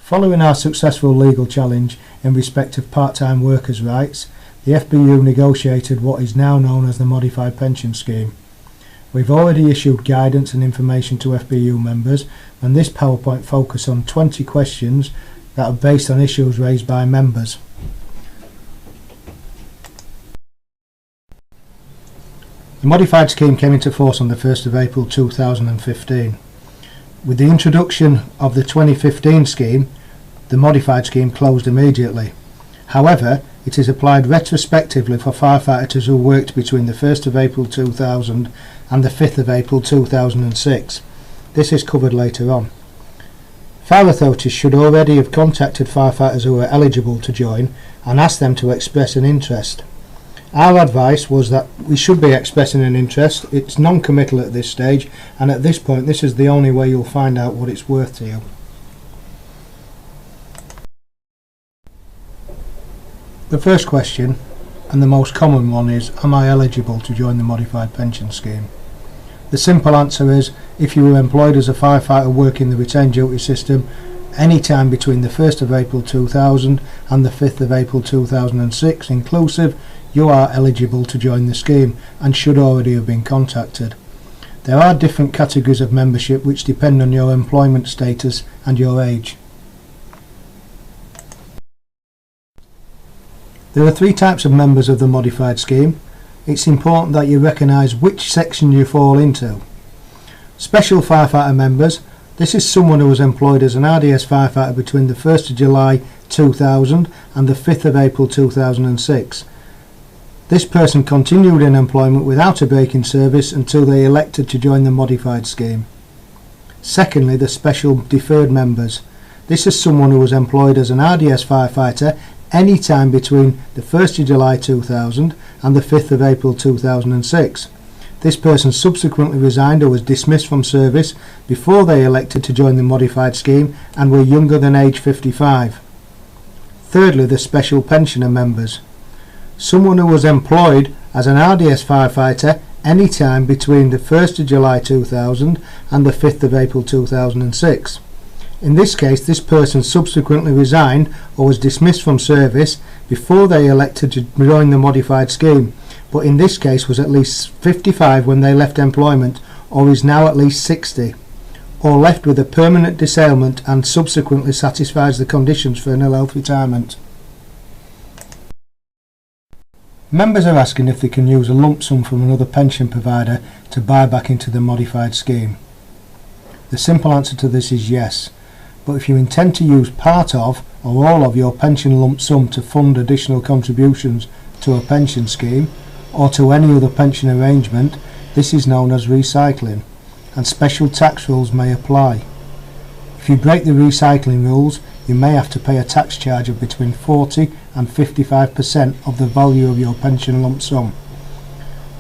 Following our successful legal challenge in respect of part-time workers' rights, the FBU negotiated what is now known as the Modified Pension Scheme. We've already issued guidance and information to FBU members, and this PowerPoint focuses on 20 questions that are based on issues raised by members. The Modified Scheme came into force on the 1st of April 2015. With the introduction of the 2015 scheme, the Modified Scheme closed immediately. However, it is applied retrospectively for firefighters who worked between the 1st of April 2000 and the 5th of April 2006. This is covered later on. Fire authorities should already have contacted firefighters who are eligible to join and asked them to express an interest. Our advice was that we should be expressing an interest. It's non-committal at this stage, and at this point this is the only way you'll find out what it's worth to you. The first question, and the most common one, is: am I eligible to join the Modified Pension Scheme? The simple answer is: if you were employed as a firefighter working the retained duty system any time between the 1st of April 2000 and the 5th of April 2006 inclusive, you are eligible to join the scheme and should already have been contacted. There are different categories of membership which depend on your employment status and your age. There are three types of members of the Modified Scheme. It's important that you recognise which section you fall into. Special firefighter members. This is someone who was employed as an RDS firefighter between the 1st of July 2000 and the 5th of April 2006. This person continued in employment without a break in service until they elected to join the Modified Scheme. Secondly, the special deferred members. This is someone who was employed as an RDS firefighter any time between the 1st of July 2000 and the 5th of April 2006. This person subsequently resigned or was dismissed from service before they elected to join the Modified Scheme and were younger than age 55. Thirdly, the special pensioner members. Someone who was employed as an RDS firefighter any time between the 1st of July 2000 and the 5th of April 2006. In this case, this person subsequently resigned or was dismissed from service before they elected to join the Modified Scheme, but in this case was at least 55 when they left employment, or is now at least 60, or left with a permanent disablement and subsequently satisfies the conditions for an ill health retirement. Members are asking if they can use a lump sum from another pension provider to buy back into the Modified Scheme. The simple answer to this is yes, but if you intend to use part of or all of your pension lump sum to fund additional contributions to a pension scheme or to any other pension arrangement, this is known as recycling, and special tax rules may apply. If you break the recycling rules, you may have to pay a tax charge of between 40 and 55% of the value of your pension lump sum.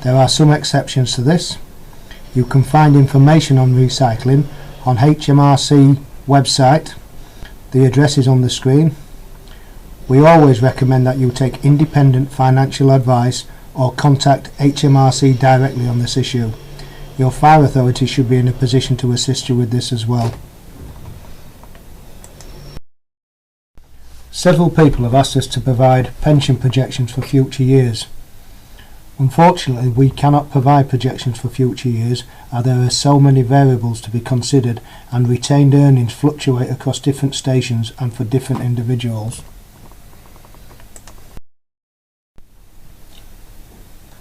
There are some exceptions to this. You can find information on recycling on HMRC website. The address is on the screen. We always recommend that you take independent financial advice or contact HMRC directly on this issue. Your fire authority should be in a position to assist you with this as well. Several people have asked us to provide pension projections for future years. Unfortunately, we cannot provide projections for future years as there are so many variables to be considered and retained earnings fluctuate across different stations and for different individuals.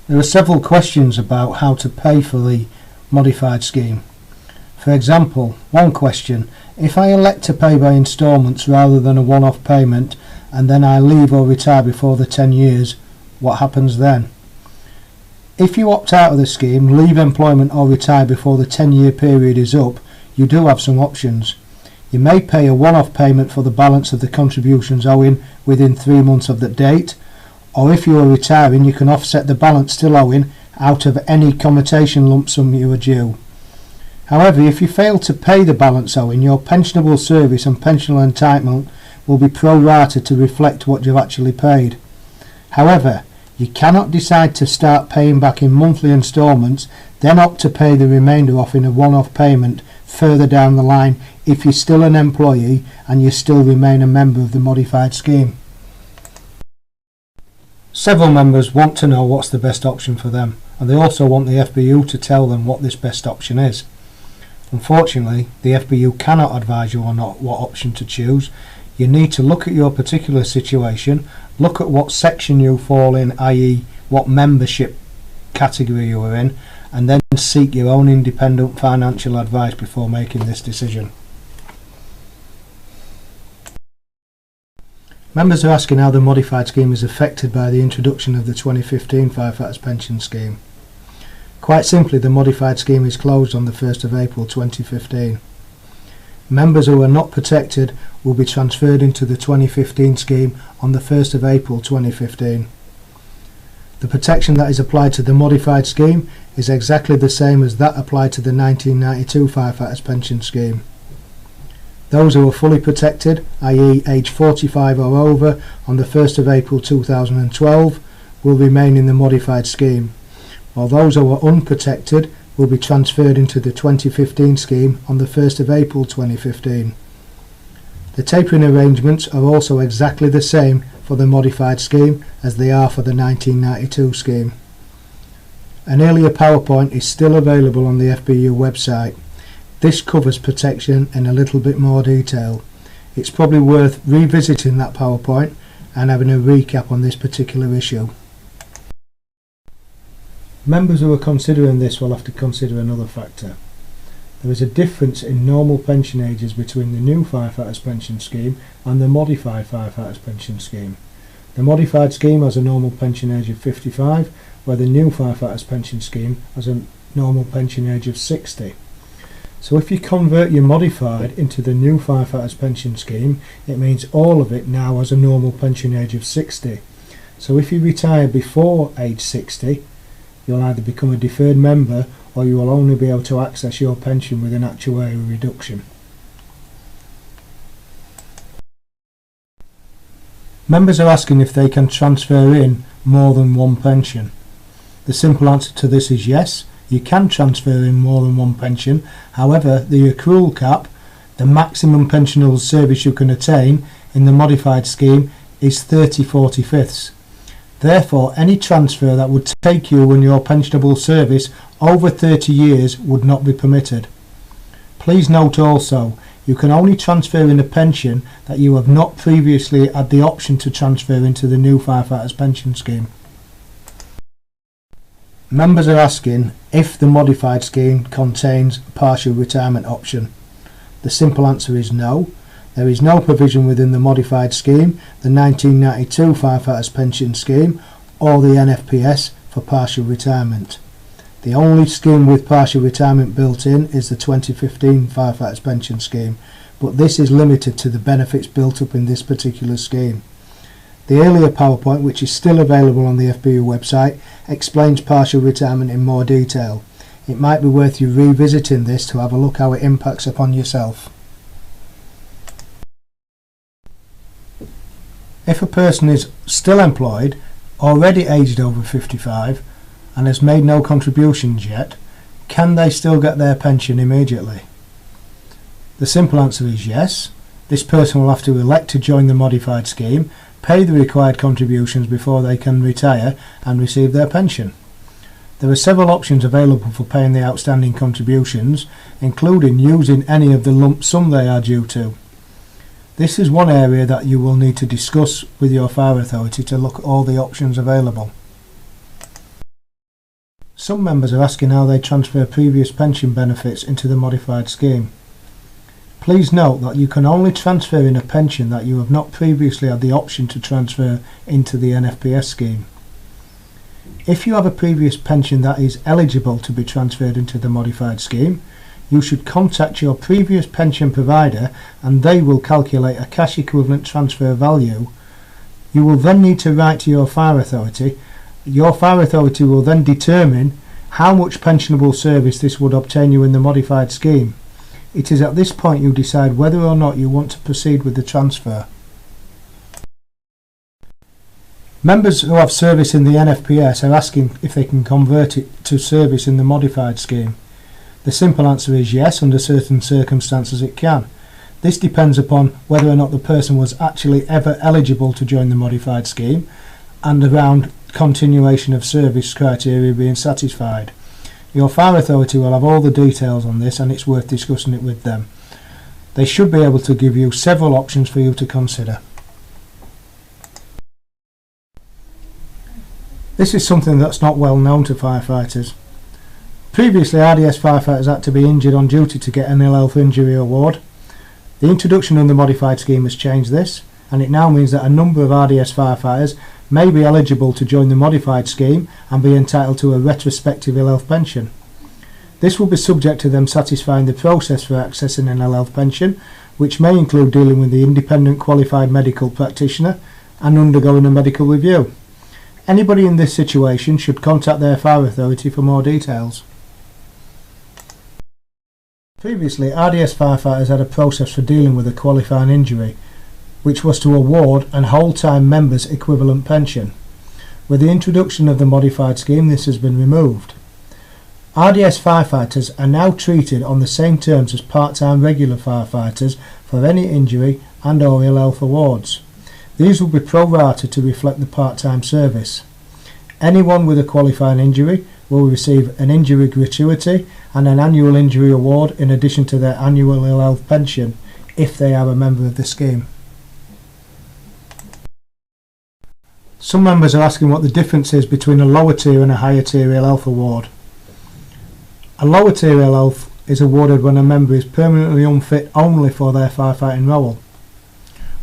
There are several questions about how to pay for the Modified Scheme. For example, one question: if I elect to pay by instalments rather than a one-off payment and then I leave or retire before the 10 years, what happens then? If you opt out of the scheme, leave employment or retire before the 10-year period is up, you do have some options. You may pay a one-off payment for the balance of the contributions owing within 3 months of the date, or if you are retiring, you can offset the balance still owing out of any commutation lump sum you are due. However, if you fail to pay the balance owing, your pensionable service and pensional entitlement will be pro-rata to reflect what you've actually paid. However, you cannot decide to start paying back in monthly instalments, then opt to pay the remainder off in a one-off payment further down the line if you're still an employee and you still remain a member of the modified scheme. Several members want to know what's the best option for them, and they also want the FBU to tell them what this best option is. Unfortunately, the FBU cannot advise you on what option to choose. You need to look at your particular situation, look at what section you fall in, i.e. what membership category you are in, and then seek your own independent financial advice before making this decision. Members are asking how the modified scheme is affected by the introduction of the 2015 Firefighters Pension Scheme. Quite simply, the modified scheme is closed on the 1st of April 2015. Members who are not protected will be transferred into the 2015 scheme on the 1st of April 2015. The protection that is applied to the modified scheme is exactly the same as that applied to the 1992 Firefighters Pension Scheme. Those who are fully protected, i.e. age 45 or over, on the 1st of April 2012 will remain in the modified scheme, while those who are unprotected will be transferred into the 2015 scheme on the 1st of April 2015. The tapering arrangements are also exactly the same for the modified scheme as they are for the 1992 scheme. An earlier PowerPoint is still available on the FBU website. This covers protection in a little bit more detail. It's probably worth revisiting that PowerPoint and having a recap on this particular issue. Members who are considering this will have to consider another factor. There is a difference in normal pension ages between the new Firefighters Pension Scheme and the modified Firefighters Pension Scheme. The modified scheme has a normal pension age of 55, where the new Firefighters Pension Scheme has a normal pension age of 60. So if you convert your modified into the new Firefighters Pension Scheme, it means all of it now has a normal pension age of 60. So if you retire before age 60, you'll either become a deferred member or you will only be able to access your pension with an actuarial reduction. Members are asking if they can transfer in more than one pension. The simple answer to this is yes. You can transfer in more than one pension. However, the accrual cap, the maximum pensionable service you can attain in the modified scheme, is 30/45. Therefore, any transfer that would take you and your pensionable service over 30 years would not be permitted. Please note also, you can only transfer in a pension that you have not previously had the option to transfer into the new Firefighters Pension Scheme. Members are asking if the modified scheme contains a partial retirement option. The simple answer is no. There is no provision within the modified scheme, the 1992 Firefighters Pension Scheme or the NFPS for partial retirement. The only scheme with partial retirement built in is the 2015 Firefighters Pension Scheme, but this is limited to the benefits built up in this particular scheme. The earlier PowerPoint, which is still available on the FBU website, explains partial retirement in more detail. It might be worth you revisiting this to have a look how it impacts upon yourself. If a person is still employed, already aged over 55 and has made no contributions yet, can they still get their pension immediately? The simple answer is yes. This person will have to elect to join the modified scheme, pay the required contributions before they can retire and receive their pension. There are several options available for paying the outstanding contributions, including using any of the lump sum they are due to. This is one area that you will need to discuss with your fire authority to look at all the options available. Some members are asking how they transfer previous pension benefits into the modified scheme. Please note that you can only transfer in a pension that you have not previously had the option to transfer into the NFPS scheme. If you have a previous pension that is eligible to be transferred into the modified scheme, you should contact your previous pension provider and they will calculate a cash equivalent transfer value. You will then need to write to your fire authority. Your fire authority will then determine how much pensionable service this would obtain you in the modified scheme. It is at this point you decide whether or not you want to proceed with the transfer. Members who have service in the NFPS are asking if they can convert it to service in the modified scheme. The simple answer is yes, under certain circumstances it can. This depends upon whether or not the person was actually ever eligible to join the modified scheme and around continuation of service criteria being satisfied. Your fire authority will have all the details on this, and it's worth discussing it with them. They should be able to give you several options for you to consider. This is something that's not well known to firefighters. Previously, RDS firefighters had to be injured on duty to get an ill health injury award. The introduction of the modified scheme has changed this, and it now means that a number of RDS firefighters may be eligible to join the modified scheme and be entitled to a retrospective ill health pension. This will be subject to them satisfying the process for accessing an ill health pension, which may include dealing with the independent qualified medical practitioner and undergoing a medical review. Anybody in this situation should contact their fire authority for more details. Previously, RDS firefighters had a process for dealing with a qualifying injury, which was to award an whole-time members equivalent pension. With the introduction of the modified scheme, this has been removed. RDS firefighters are now treated on the same terms as part-time regular firefighters for any injury and/or ill health awards. These will be pro-rata to reflect the part-time service. Anyone with a qualifying injury will receive an injury gratuity and an annual injury award in addition to their annual ill health pension if they are a member of the scheme. Some members are asking what the difference is between a lower tier and a higher tier ill health award. A lower tier ill health is awarded when a member is permanently unfit only for their firefighting role,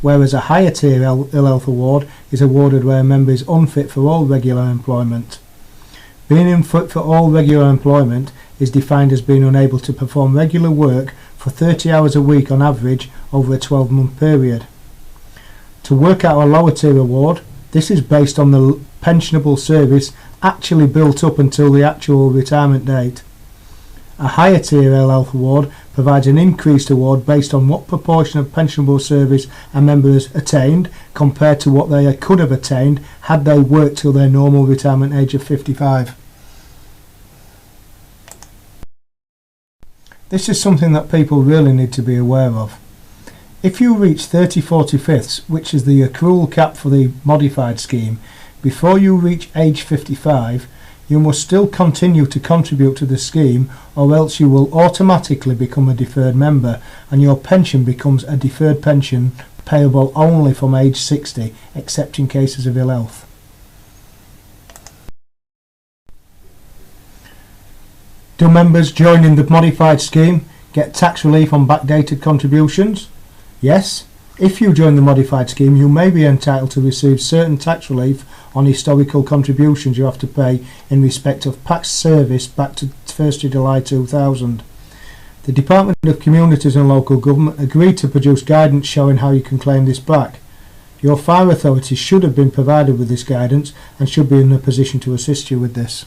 whereas a higher tier ill health award is awarded where a member is unfit for all regular employment. Being unfit for all regular employment is defined as being unable to perform regular work for 30 hours a week on average over a 12-month period. To work out a lower tier award, this is based on the pensionable service actually built up until the actual retirement date. A higher tier ill health award provides an increased award based on what proportion of pensionable service a member has attained compared to what they could have attained had they worked till their normal retirement age of 55. This is something that people really need to be aware of. If you reach 30/45, which is the accrual cap for the modified scheme, before you reach age 55, you must still continue to contribute to the scheme, or else you will automatically become a deferred member and your pension becomes a deferred pension payable only from age 60, except in cases of ill health. Do members joining the modified scheme get tax relief on backdated contributions? Yes. If you join the modified scheme, you may be entitled to receive certain tax relief on historical contributions you have to pay in respect of past service back to 1st of July 2000. The Department of Communities and Local Government agreed to produce guidance showing how you can claim this back. Your fire authority should have been provided with this guidance and should be in a position to assist you with this.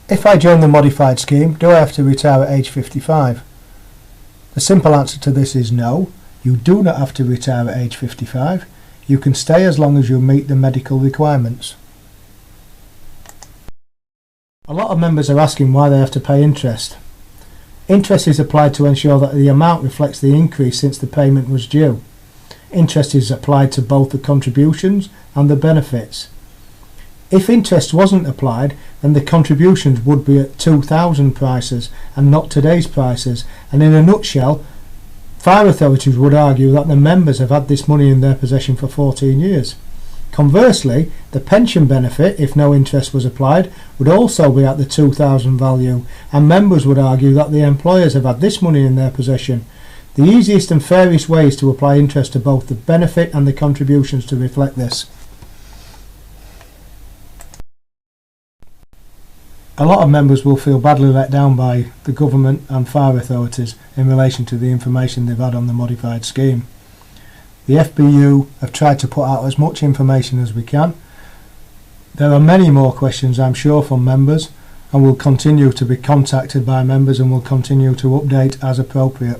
If I join the modified scheme, do I have to retire at age 55? The simple answer to this is no. You do not have to retire at age 55. You can stay as long as you meet the medical requirements. A lot of members are asking why they have to pay interest. Interest is applied to ensure that the amount reflects the increase since the payment was due. Interest is applied to both the contributions and the benefits. If interest wasn't applied, then the contributions would be at 2000 prices and not today's prices, and in a nutshell, fire authorities would argue that the members have had this money in their possession for 14 years. Conversely, the pension benefit, if no interest was applied, would also be at the 2000 value, and members would argue that the employers have had this money in their possession. The easiest and fairest way is to apply interest to both the benefit and the contributions to reflect this. A lot of members will feel badly let down by the government and fire authorities in relation to the information they've had on the modified scheme. The FBU have tried to put out as much information as we can. There are many more questions, I'm sure, from members, and will continue to be contacted by members and will continue to update as appropriate.